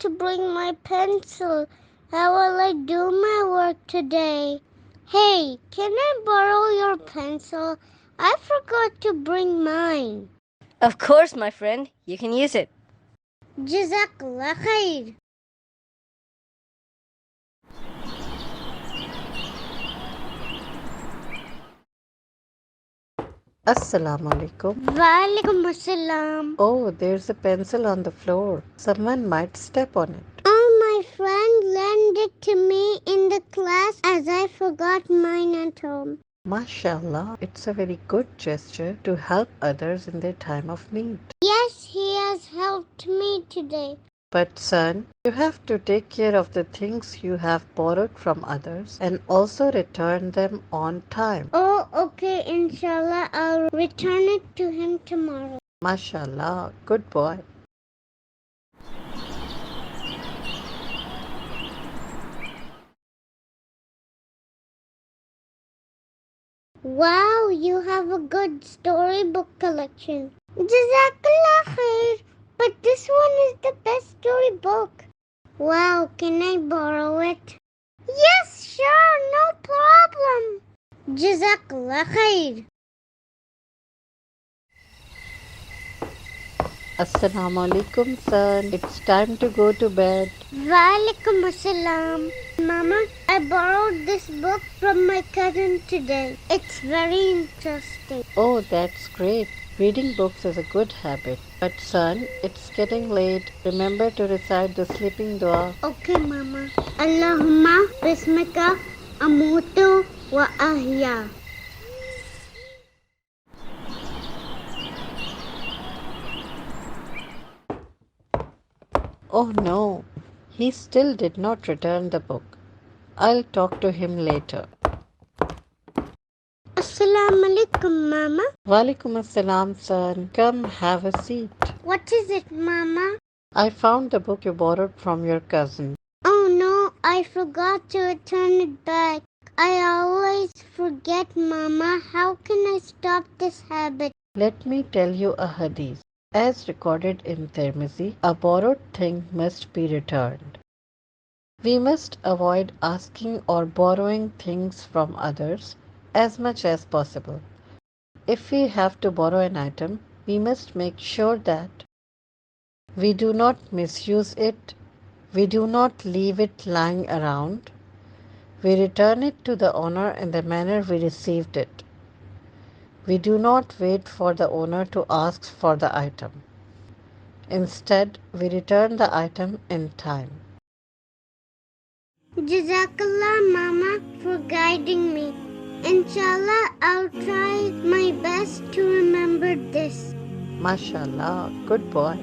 to bring my pencil. How will I do my work today? Hey, can I borrow your pencil? I forgot to bring mine. Of course, my friend. You can use it. Jazakallah khair. Assalamu alaikum. Walaikum assalam. Oh, there's a pencil on the floor. Someone might step on it. Oh, my friend lent it to me in the class as I forgot mine at home. MashaAllah, it's a very good gesture to help others in their time of need. Yes, he has helped me today. But son, you have to take care of the things you have borrowed from others and also return them on time. Oh, okay, inshallah, I'll return it to him tomorrow. MashaAllah, good boy. Wow, you have a good storybook collection. Jazakallah khair. But this one is the best storybook. Wow, can I borrow it? Yes, sure, no problem. Jazakallah khair. Assalamu alaikum, son. It's time to go to bed. Walaikum assalam. Mama, I borrowed this book from my cousin today. It's very interesting. Oh, that's great. Reading books is a good habit. But son, it's getting late. Remember to recite the sleeping dua. Okay, Mama. Allahumma bismika amutu wa ahya. Oh no, he still did not return the book. I'll talk to him later. Assalamu alaikum, Mama. Walaikum assalam, son. Come, have a seat. What is it, Mama? I found the book you borrowed from your cousin. Oh no, I forgot to return it back. I always forget, Mama. How can I stop this habit? Let me tell you a hadith. As recorded in Tirmizi, a borrowed thing must be returned. We must avoid asking or borrowing things from others as much as possible. If we have to borrow an item, we must make sure that we do not misuse it, we do not leave it lying around, we return it to the owner in the manner we received it. We do not wait for the owner to ask for the item. Instead, we return the item in time. Jazakallah, Mama, for guiding me. Inshallah, I'll try my best to remember this. MashaAllah, good boy.